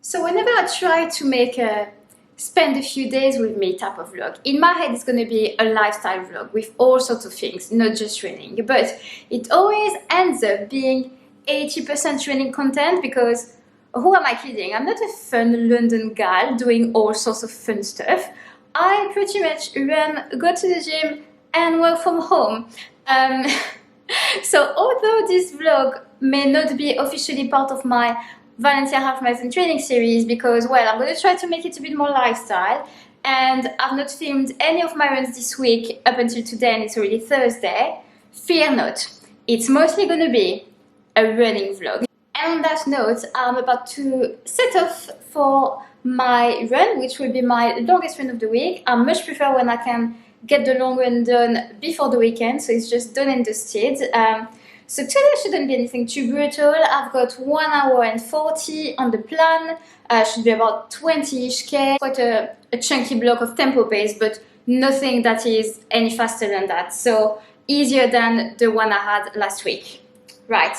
So whenever I try to make a spend a few days with me type of vlog, in my head it's going to be a lifestyle vlog with all sorts of things, not just training. But it always ends up being 80% training content because who am I kidding? I'm not a fun London gal doing all sorts of fun stuff. I pretty much go to the gym and work from home. So although this vlog may not be officially part of my Valencia Half Marathon training series because, well, I'm going to try to make it a bit more lifestyle, and I've not filmed any of my runs this week up until today, and it's already Thursday, fear not, it's mostly going to be a running vlog. And on that note, I'm about to set off for my run, which will be my longest run of the week. I much prefer when I can get the long run done before the weekend, so it's just done and dusted. So today shouldn't be anything too brutal. I've got 1 hour and 40 on the plan. Should be about 20-ish K. Quite a chunky block of tempo pace, but nothing that is any faster than that. So easier than the one I had last week. Right,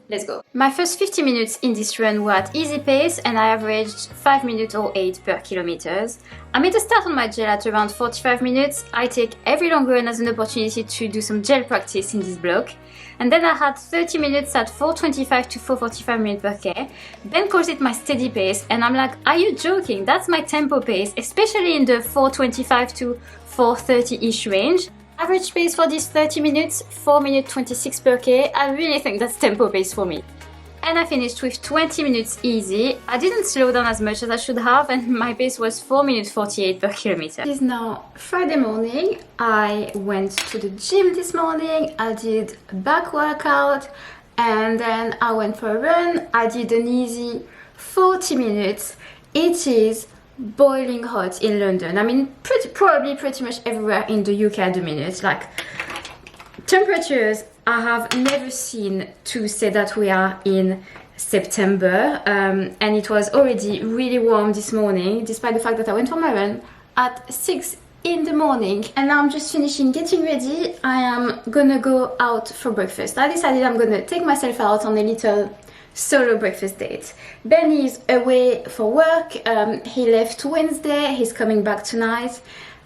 let's go. My first 50 minutes in this run were at easy pace and I averaged 5 minutes or 8 per kilometers. I made a start on my gel at around 45 minutes. I take every long run as an opportunity to do some gel practice in this block. And then I had 30 minutes at 425 to 445 minutes per K. Ben calls it my steady pace and I'm like, are you joking? That's my tempo pace, especially in the 425 to 430-ish range. Average pace for these 30 minutes, 4 minutes 26 per K. I really think that's tempo pace for me. And I finished with 20 minutes easy. I didn't slow down as much as I should have and my pace was 4 minutes 48 per kilometer. It is now Friday morning. I went to the gym this morning. I did a back workout and then I went for a run. I did an easy 40 minutes. It is boiling hot in London. I mean, probably pretty much everywhere in the UK at the minute. Like, temperatures I have never seen to say that we are in September, and it was already really warm this morning, despite the fact that I went for my run at 6 in the morning. And now I'm just finishing getting ready. I am gonna go out for breakfast. I decided I'm gonna take myself out on a little solo breakfast date. Ben is away for work. He left Wednesday, he's coming back tonight.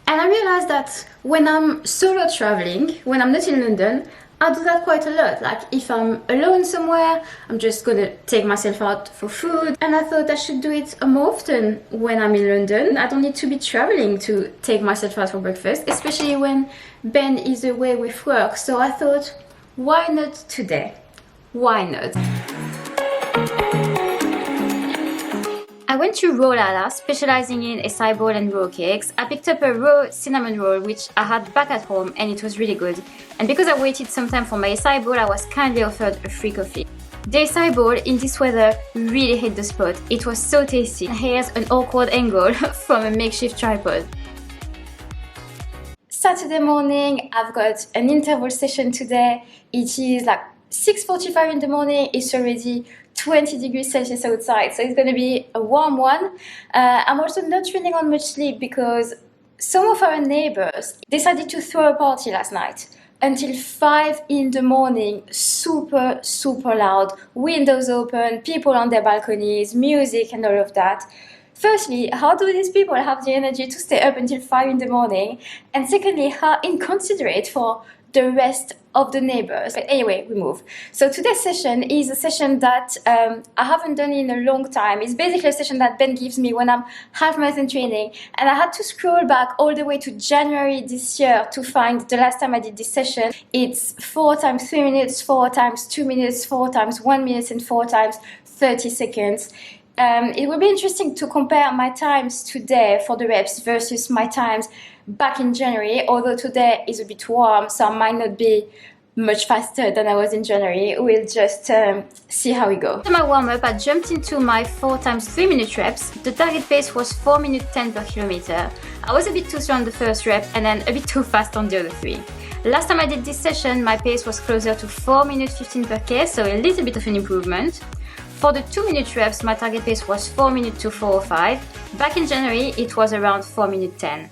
And I realized that when I'm solo traveling, when I'm not in London, I do that quite a lot. Like if I'm alone somewhere, I'm just gonna take myself out for food. And I thought I should do it more often when I'm in London. I don't need to be traveling to take myself out for breakfast, especially when Ben is away with work. So I thought, why not today? Why not? I went to Rollala, specializing in acai bowl and raw cakes. I picked up a raw cinnamon roll, which I had back at home, and it was really good. And because I waited some time for my acai bowl, I was kindly offered a free coffee. The acai bowl in this weather really hit the spot. It was so tasty. Here's an awkward angle from a makeshift tripod. Saturday morning, I've got an interval session today. It is like 6:45 in the morning. It's already 20 degrees Celsius outside, so it's going to be a warm one. I'm also not running on much sleep because some of our neighbors decided to throw a party last night until 5 in the morning. Super loud, windows open, people on their balconies, music and all of that. Firstly, how do these people have the energy to stay up until 5 in the morning? And secondly, how inconsiderate for the rest of the neighbors. But anyway, we move. So today's session is a session that I haven't done in a long time. It's basically a session that Ben gives me when I'm half marathon training. And I had to scroll back all the way to January this year to find the last time I did this session. It's 4 times 3 minutes, 4 times 2 minutes, 4 times 1 minute, and 4 times 30 seconds. It will be interesting to compare my times today for the reps versus my times back in January, although today is a bit warm, so I might not be much faster than I was in January. We'll just see how we go. After my warm-up, I jumped into my 4 times 3 minute reps. The target pace was 4 minutes 10 per kilometer. I was a bit too slow on the first rep and then a bit too fast on the other 3. Last time I did this session, my pace was closer to 4 minutes 15 per K, so a little bit of an improvement. For the 2 minute reps, my target pace was 4 minutes to 4:05. Back in January, it was around 4 minutes 10.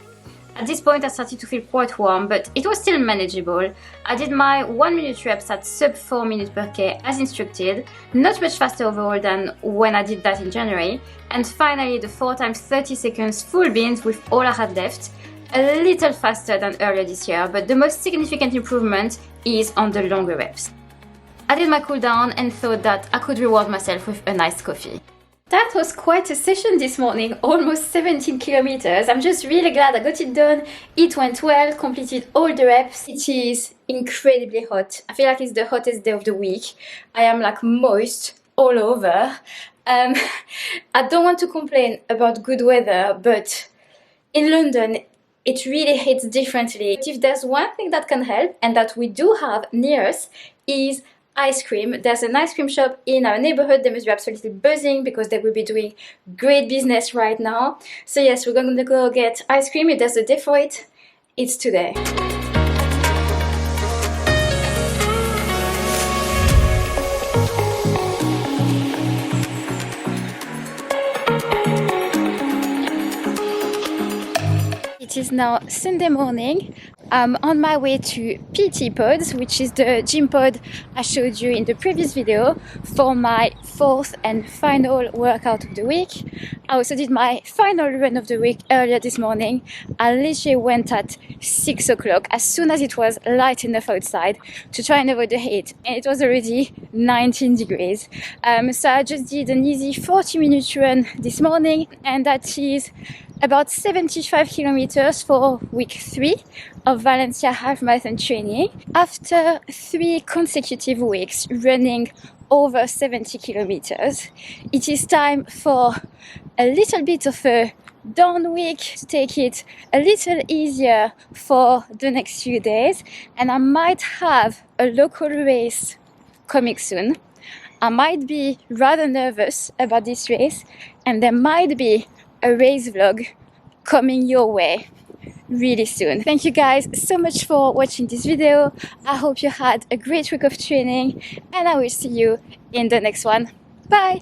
At this point I started to feel quite warm, but it was still manageable. I did my 1 minute reps at sub 4 minutes per K as instructed, not much faster overall than when I did that in January, and finally the 4 times 30 seconds full beans with all I had left, a little faster than earlier this year, but the most significant improvement is on the longer reps. I did my cool down and thought that I could reward myself with a nice coffee. That was quite a session this morning, almost 17 kilometers. I'm just really glad I got it done. It went well, completed all the reps. It is incredibly hot. I feel like it's the hottest day of the week. I am like moist all over. I don't want to complain about good weather, but in London, it really hits differently. If there's one thing that can help and that we do have near us is ice cream. There's an ice cream shop in our neighborhood. They must be absolutely buzzing because they will be doing great business right now. So yes, we're going to go get ice cream. If there's a day for it, it's today. It is now Sunday morning. I'm on my way to PT Pods, which is the gym pod I showed you in the previous video, for my 4th and final workout of the week. I also did my final run of the week earlier this morning. I literally went at 6 o'clock as soon as it was light enough outside to try and avoid the heat, and it was already 19 degrees. So I just did an easy 40-minute run this morning, and that is about 75 kilometers for week 3 of Valencia half marathon training. After 3 consecutive weeks running over 70 kilometers, it is time for a little bit of a down week to take it a little easier for the next few days, and I might have a local race coming soon. I might be rather nervous about this race, and there might be a race vlog coming your way really soon. Thank you guys so much for watching this video. I hope you had a great week of training, and I will see you in the next one. Bye!